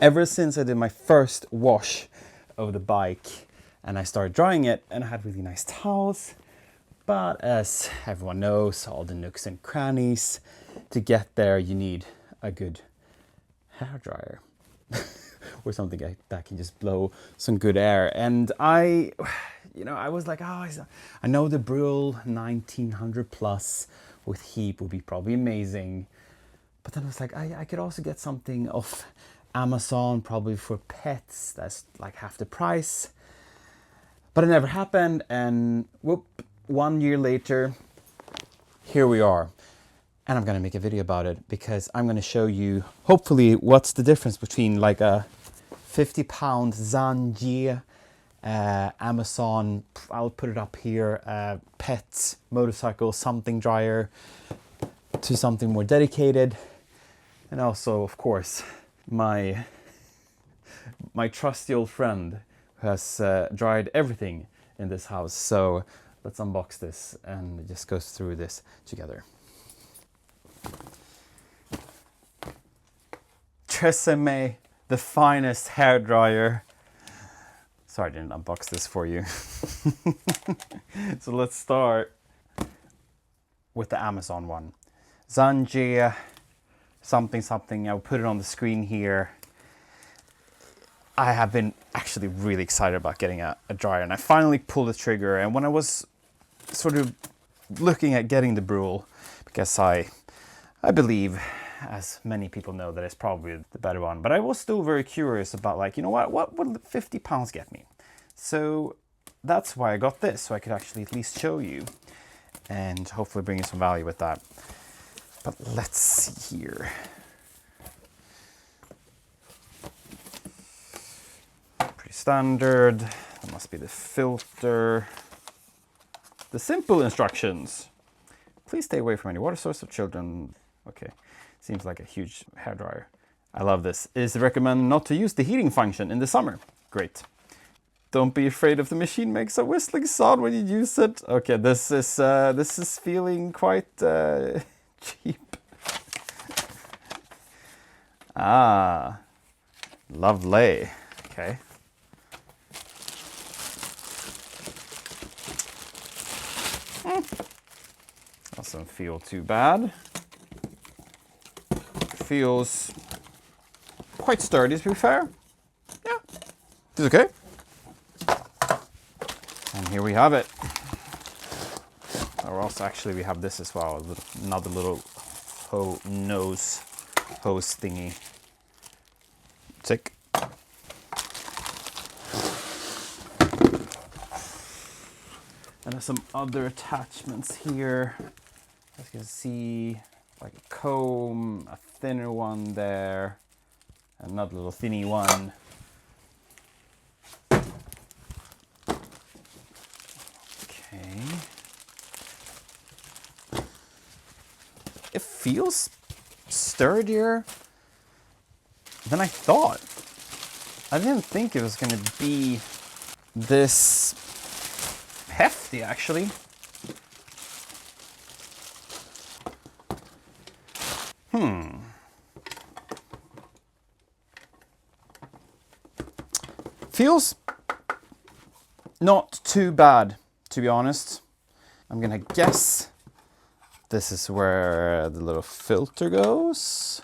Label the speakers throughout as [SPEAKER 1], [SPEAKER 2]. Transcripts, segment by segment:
[SPEAKER 1] Ever since I did my first wash of the bike and I started drying it, and I had really nice towels, but as everyone knows, all the nooks and crannies, to get there you need a good hairdryer or something that can just blow some good air. And I was like, oh, I know the Bruhl 1900 plus with heat would be probably amazing, but then I was like, I could also get something off Amazon, probably for pets, that's like half the price. But it never happened, and whoop, 1 year later, here we are. And I'm gonna make a video about it because I'm gonna show you, hopefully, what's the difference between like a 50-pound ZanGe Amazon, I'll put it up here, pet, motorcycle, something dryer, to something more dedicated. And also, of course, my trusty old friend who has dried everything in this house. So let's unbox this and just go through this together. Tresemme, the finest hairdryer. Sorry, I didn't unbox this for you. So let's start with the Amazon one. ZanGe, something. I'll put it on the screen here. I have been actually really excited about getting a dryer, and I finally pulled the trigger. And when I was sort of looking at getting the Bruhl, because I believe, as many people know, that it's probably the better one, but I was still very curious about, like, you know what would 50 pounds get me? So that's why I got this, so I could actually at least show you and hopefully bring you some value with that. But let's see here. Pretty standard. That must be the filter. The simple instructions. Please stay away from any water source of children. Okay, seems like a huge hairdryer. I love this. It is recommended not to use the heating function in the summer. Great. Don't be afraid if the machine makes a whistling sound when you use it. Okay, this is feeling quite cheap. Ah, lovely. Okay. Doesn't feel too bad. Feels quite sturdy, to be fair. Yeah, it's okay. And here we have it. Or else, actually, we have this as well. Another little hose thingy. Sick. And there's some other attachments here. As you can see, like a comb, a thinner one there, another little thinny one. Okay. It feels sturdier than I thought. I didn't think it was going to be this hefty, actually. Feels not too bad, to be honest. I'm gonna guess this is where the little filter goes.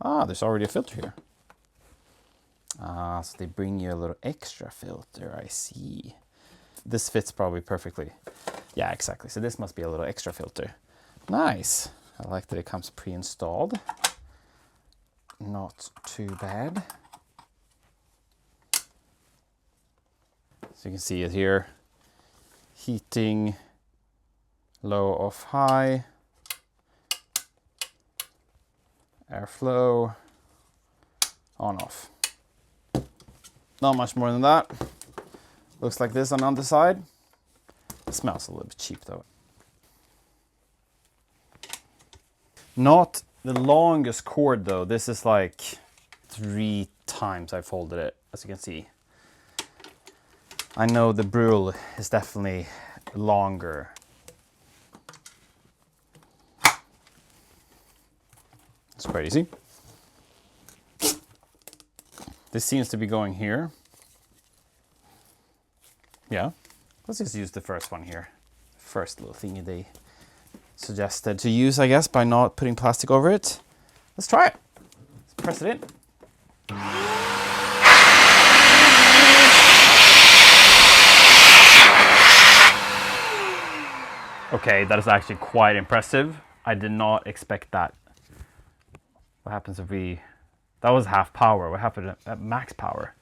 [SPEAKER 1] Ah, there's already a filter here. Ah, so they bring you a little extra filter, I see. This fits probably perfectly. Yeah, exactly. So this must be a little extra filter. Nice. I like that it comes pre-installed. Not too bad. So you can see it here. Heating, low, off, high. Airflow, on, off. Not much more than that. Looks like this on the underside. It smells a little bit cheap though. Not the longest cord though. This is like 3 times I folded it, as you can see. I know the Bruhl is definitely longer. It's quite easy. This seems to be going here. Yeah, let's just use the first one here. First little thingy they suggested to use, I guess, by not putting plastic over it. Let's try it. Let's press it in. Okay, that is actually quite impressive. I did not expect that. What happens if we... That was half power. What happened at max power?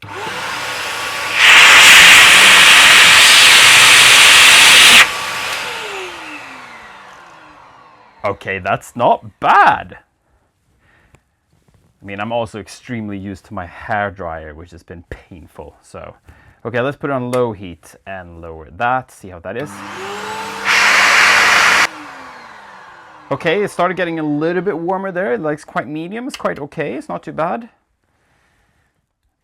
[SPEAKER 1] Okay, that's not bad. I mean, I'm also extremely used to my hairdryer, which has been painful. So, okay, let's put it on low heat and lower that. See how that is. Okay, it started getting a little bit warmer there. It likes quite medium. It's quite okay. It's not too bad.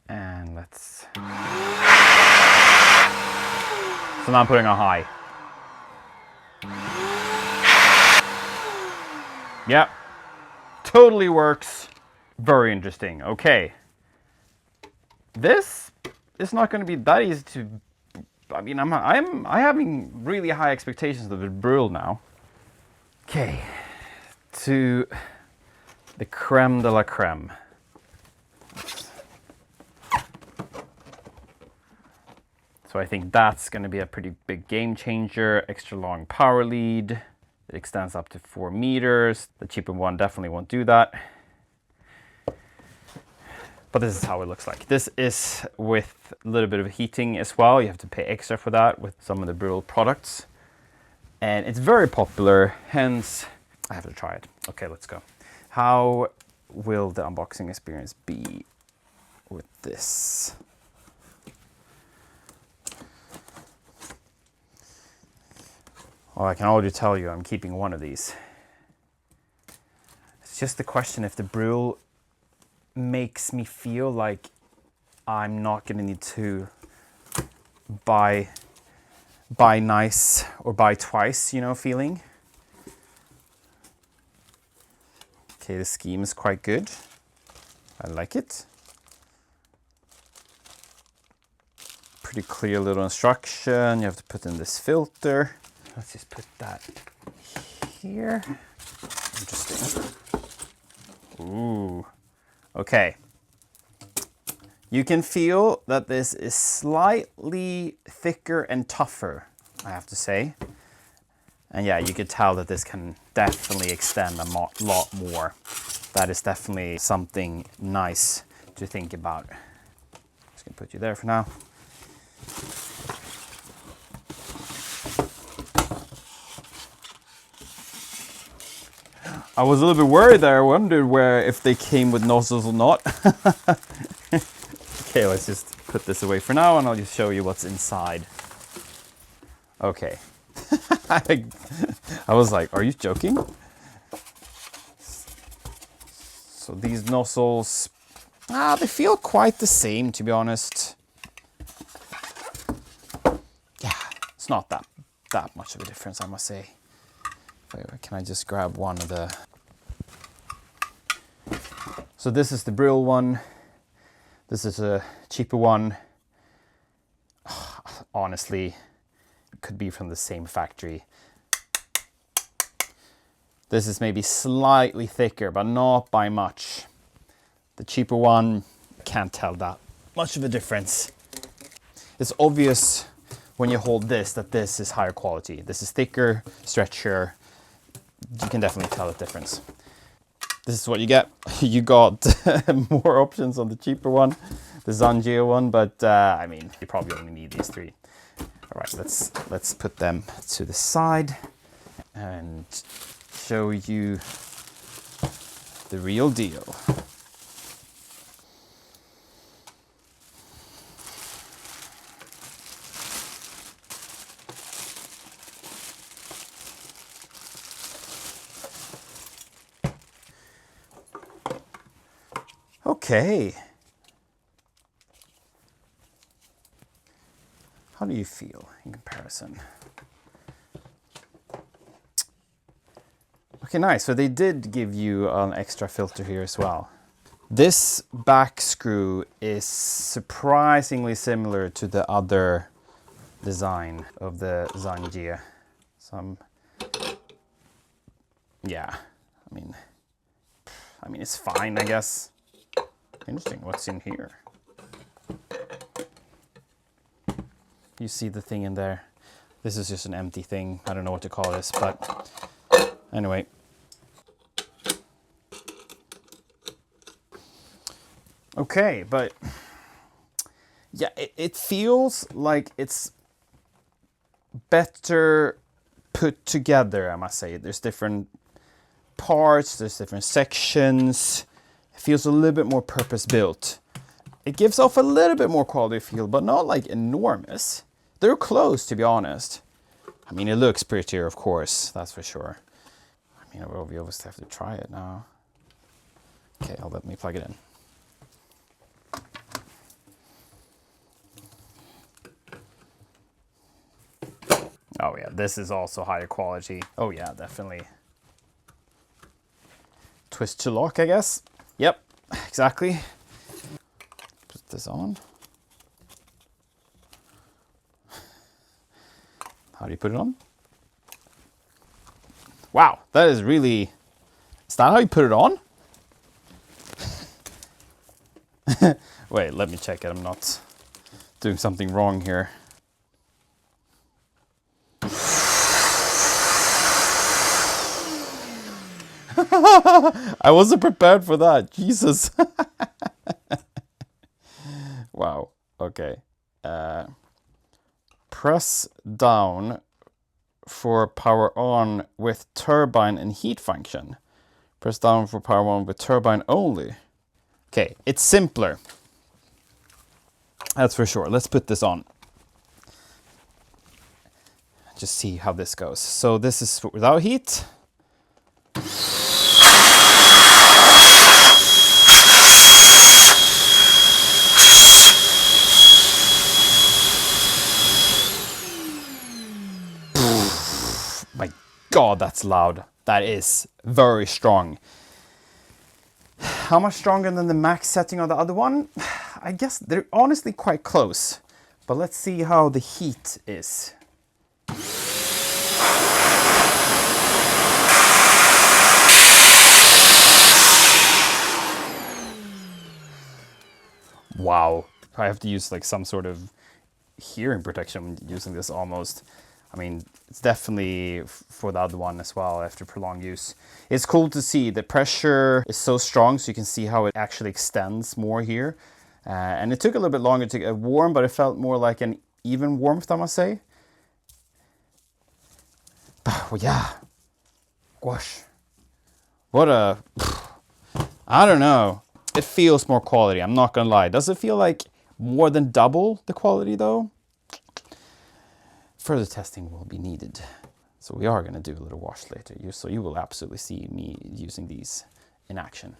[SPEAKER 1] And let's... So now I'm putting on high. Yep. Totally works. Very interesting. Okay. This is not going to be that easy to... I mean, I'm having really high expectations of the Bruhl now. Okay, to the creme de la creme. So I think that's going to be a pretty big game changer. Extra long power lead. It extends up to 4 meters. The cheaper one definitely won't do that. But this is how it looks like. This is with a little bit of heating as well. You have to pay extra for that with some of the Bruhl products. And it's very popular, hence I have to try it. Okay, let's go. How will the unboxing experience be with this? Well, I can already tell you I'm keeping one of these. It's just the question if the Bruhl makes me feel like I'm not going to need to buy nice or buy twice, you know, feeling. Okay, the scheme is quite good. I like it. Pretty clear little instruction. You have to put in this filter. Let's just put that here. Interesting. Ooh. Okay. You can feel that this is slightly thicker and tougher, I have to say. And yeah, you could tell that this can definitely extend a lot more. That is definitely something nice to think about. Just gonna put you there for now. I was a little bit worried there. I wondered if they came with nozzles or not. Okay, let's just put this away for now and I'll just show you what's inside. Okay. I was like, are you joking? So these nozzles, they feel quite the same, to be honest. Yeah, it's not that much of a difference, I must say. Can I just grab one of the... So this is the Bruhl one. This is a cheaper one. Honestly, it could be from the same factory. This is maybe slightly thicker, but not by much. The cheaper one, can't tell that much of a difference. It's obvious when you hold this that this is higher quality. This is thicker, stretchier. You can definitely tell the difference. This is what you get. You got more options on the cheaper one, the ZanGe one, but I mean, you probably only need these 3. All right, let's put them to the side and show you the real deal. Okay. How do you feel in comparison? Okay, nice. So they did give you an extra filter here as well. This back screw is surprisingly similar to the other design of the ZanGe. Yeah, I mean it's fine, I guess. Interesting, what's in here? You see the thing in there. This is just an empty thing. I don't know what to call this, but anyway. Okay, but yeah, it feels like it's better put together, I must say. There's different parts, there's different sections. It feels a little bit more purpose-built. It gives off a little bit more quality feel, but not like enormous. They're close, to be honest. I mean, it looks prettier, of course, that's for sure. I mean, we obviously have to try it now. Okay, let me plug it in. Oh yeah, this is also higher quality. Oh yeah, definitely. Twist to lock, I guess. Yep, exactly. Put this on. How do you put it on? Wow, that is really... Is that how you put it on? Wait, let me check it. I'm not doing something wrong here. I wasn't prepared for that. Jesus. Wow. Okay. Press down for power on with turbine and heat function. Press down for power on with turbine only. Okay, it's simpler. That's for sure. Let's put this on. Just see how this goes. So this is without heat. My God, that's loud. That is very strong. How much stronger than the max setting on the other one? I guess they're honestly quite close. But let's see how the heat is. Wow. I have to use like some sort of hearing protection using this almost. I mean, it's definitely for the other one as well after prolonged use. It's cool to see the pressure is so strong, so you can see how it actually extends more here. And it took a little bit longer to get warm, but it felt more like an even warmth, I must say. Oh, yeah. Gosh. What a... I don't know. It feels more quality, I'm not gonna lie. Does it feel like more than double the quality though? Further testing will be needed. So we are gonna do a little wash later, so you will absolutely see me using these in action.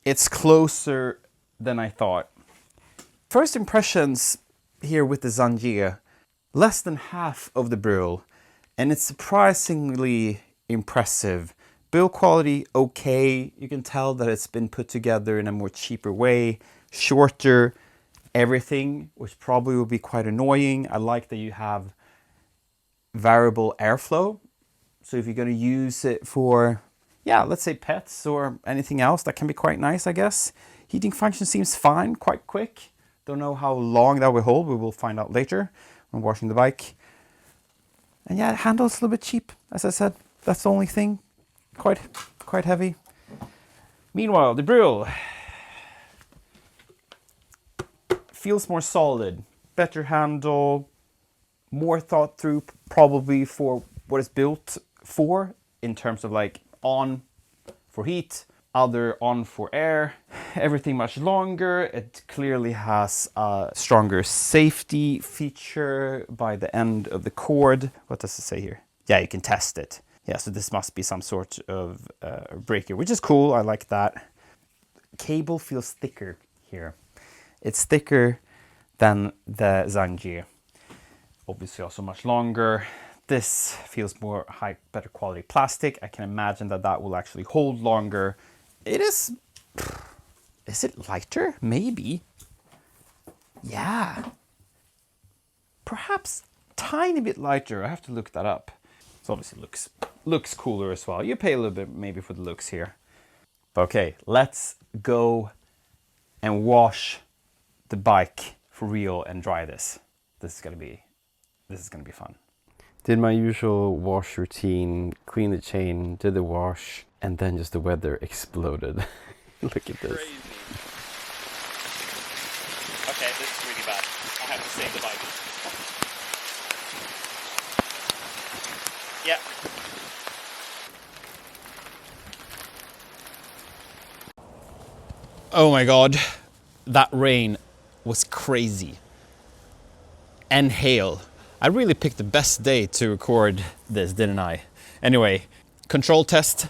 [SPEAKER 1] It's closer than I thought. First impressions here with the ZanGe, less than half of the Bruhl, and it's surprisingly impressive. Build quality, okay. You can tell that it's been put together in a more cheaper way, shorter everything, which probably will be quite annoying. I like that you have variable airflow. So if you're going to use it for, yeah, let's say pets or anything else, that can be quite nice, I guess. Heating function seems fine, quite quick. Don't know how long that will hold. We will find out later when washing the bike. And yeah, it handles a little bit cheap, as I said. That's the only thing. Quite heavy. Meanwhile, the Bruhl feels more solid, better handle, more thought through probably for what it's built for in terms of like on for heat, other on for air, everything much longer. It clearly has a stronger safety feature by the end of the cord. What does it say here? Yeah, you can test it. Yeah, so this must be some sort of breaker, which is cool. I like that. Cable feels thicker here. It's thicker than the ZanGe. Obviously also much longer. This feels more better quality plastic. I can imagine that that will actually hold longer. It is it lighter? Maybe. Yeah. Perhaps tiny bit lighter. I have to look that up. It obviously looks cooler as well. You pay a little bit maybe for the looks here. Okay, let's go and wash the bike for real and dry this. This is gonna be fun. Did my usual wash routine, clean the chain, did the wash, and then just the weather exploded. Look at this.
[SPEAKER 2] Crazy. Okay, this is really bad. I have to save the bike. Yeah.
[SPEAKER 1] Oh my god, that rain was crazy. And hail. I really picked the best day to record this, didn't I? Anyway, control test.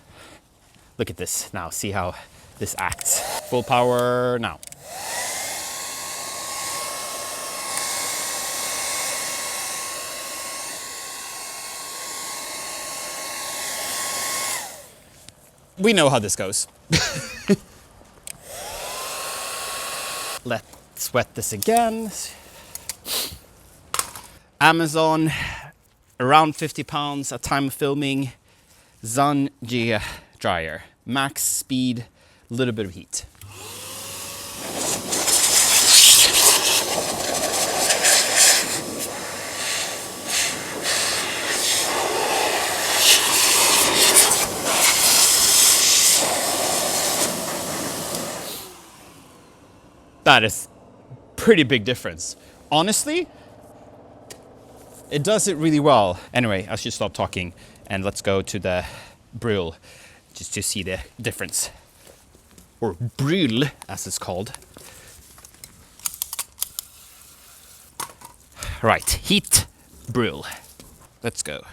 [SPEAKER 1] Look at this now, see how this acts. Full power now. We know how this goes. Let's wet this again. Amazon, around 50 pounds at time of filming. ZanGe dryer, max speed, a little bit of heat. That is pretty big difference. Honestly, it does it really well. Anyway, I should stop talking and let's go to the Bruhl just to see the difference. Or Bruhl, as it's called. Right, heat Bruhl. Let's go.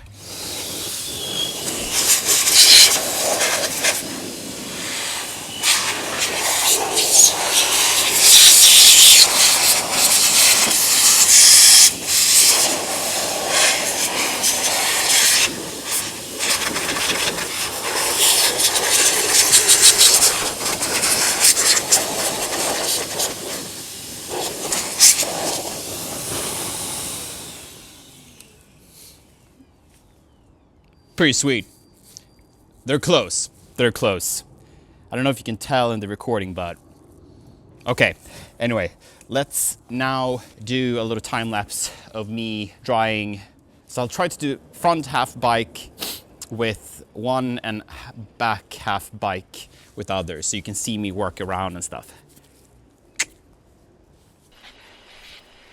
[SPEAKER 1] Pretty sweet. They're close. They're close. I don't know if you can tell in the recording, but okay. Anyway, let's now do a little time lapse of me drying. So I'll try to do front half bike with one and back half bike with others, so you can see me work around and stuff.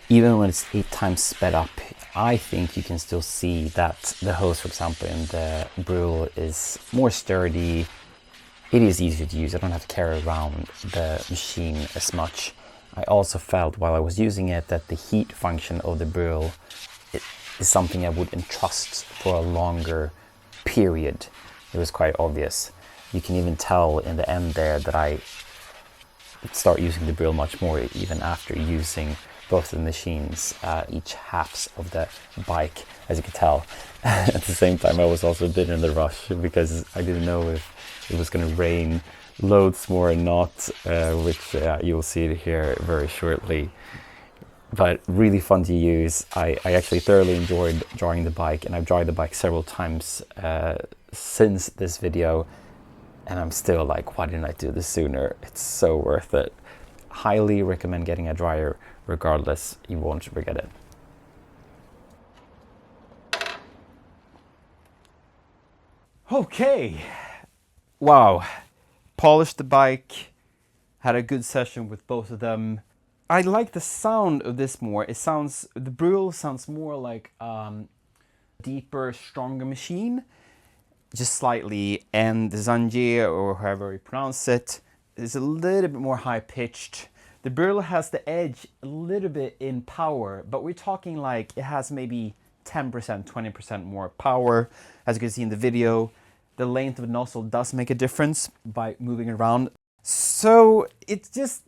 [SPEAKER 1] Even when it's 8 times sped up, I think you can still see that the hose, for example, in the Bruhl is more sturdy. It is easier to use. I don't have to carry around the machine as much. I also felt while I was using it that the heat function of the Bruhl is something I would entrust for a longer period. It was quite obvious. You can even tell in the end there that I start using the Bruhl much more even after using both of the machines, each halves of the bike, as you can tell. At the same time, I was also a bit in the rush because I didn't know if it was going to rain loads more or not, which you'll see here very shortly. But really fun to use. I actually thoroughly enjoyed drying the bike, and I've dried the bike several times since this video, and I'm still like, why didn't I do this sooner? It's so worth it. Highly recommend getting a dryer regardless, you won't regret it. Okay, wow, polished the bike, had a good session with both of them. I like the sound of this more. The Bruhl sounds more like deeper, stronger machine, just slightly, and the ZanGe, or however you pronounce it, is a little bit more high pitched. The Bruhl has the edge a little bit in power, but we're talking like it has maybe 10%, 20% more power. As you can see in the video, the length of the nozzle does make a difference by moving around. So it just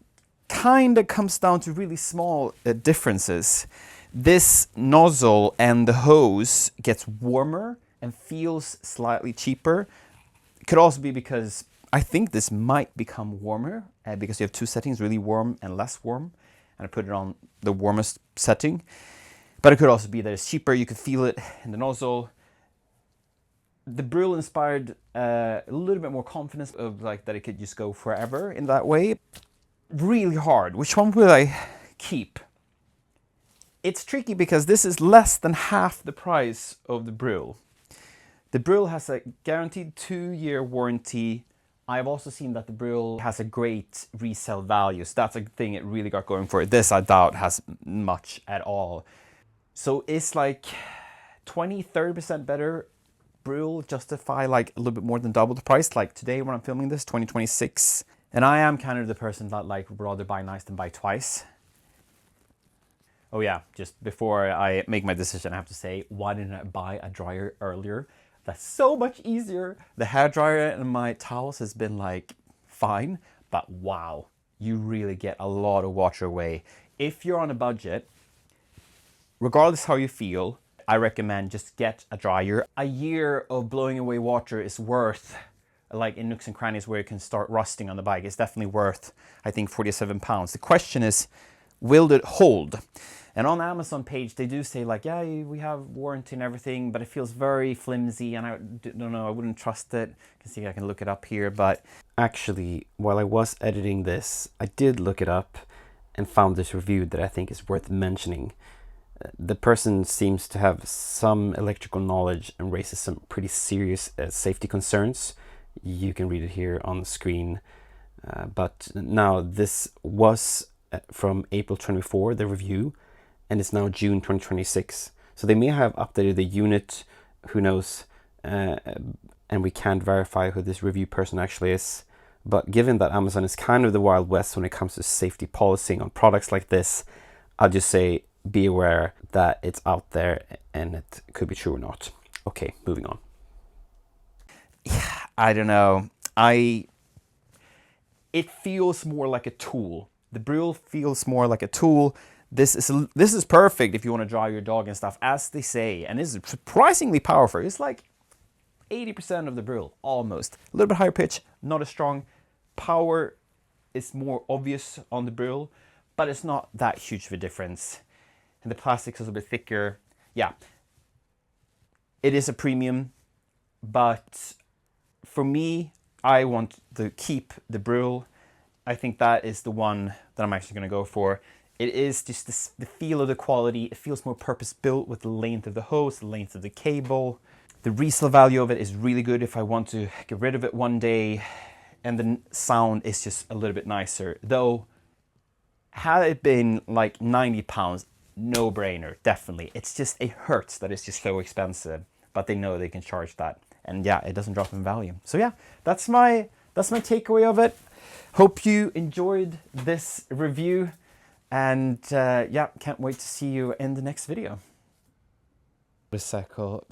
[SPEAKER 1] kind of comes down to really small differences. This nozzle and the hose gets warmer and feels slightly cheaper. It could also be because I think this might become warmer because you have two settings, really warm and less warm. And I put it on the warmest setting. But it could also be that it's cheaper. You could feel it in the nozzle. The Bruhl inspired a little bit more confidence of like that it could just go forever in that way. Really hard. Which one will I keep? It's tricky because this is less than half the price of the Bruhl. The Bruhl has a guaranteed 2-year warranty. I've also seen that the Bruhl has a great resale value. So that's a thing it really got going for it. This I doubt has much at all. So it's like 20-30% better. Bruhl justify like a little bit more than double the price. Like today when I'm filming this, 2026. And I am kind of the person that like would rather buy nice than buy twice. Oh yeah, just before I make my decision, I have to say, why didn't I buy a dryer earlier? That's so much easier. The hairdryer and my towels has been like fine, but wow, you really get a lot of water away. If you're on a budget, regardless how you feel, I recommend just get a dryer. A year of blowing away water is worth, like in nooks and crannies where it can start rusting on the bike, it's definitely worth, I think, 47 pounds. The question is, will it hold? And on the Amazon page, they do say like, yeah, we have warranty and everything, but it feels very flimsy and I don't know, I wouldn't trust it. You can see I can look it up here, but actually, while I was editing this, I did look it up and found this review that I think is worth mentioning. The person seems to have some electrical knowledge and raises some pretty serious safety concerns. You can read it here on the screen. But now this was from April 24, the review, and it's now June 2026. So they may have updated the unit, who knows, and we can't verify who this review person actually is. But given that Amazon is kind of the Wild West when it comes to safety policing on products like this, I'll just say be aware that it's out there and it could be true or not. Okay, moving on. Yeah, I don't know. It feels more like a tool. The Bruhl feels more like a tool. This is perfect if you want to dry your dog and stuff, as they say, and this is surprisingly powerful. It's like 80% of the Bruhl, almost. A little bit higher pitch, not as strong. Power is more obvious on the Bruhl, but it's not that huge of a difference. And the plastic's a little bit thicker. Yeah, it is a premium, but for me, I want to keep the Bruhl. I think that is the one that I'm actually going to go for. It is just the feel of the quality. It feels more purpose-built with the length of the hose, the length of the cable. The resale value of it is really good if I want to get rid of it one day. And the sound is just a little bit nicer. Though, had it been like 90 pounds, no brainer, definitely. It's just, it hurts that it's just so expensive. But they know they can charge that. And yeah, it doesn't drop in value. So yeah, that's my takeaway of it. Hope you enjoyed this review. And yeah, can't wait to see you in the next video. Recycle.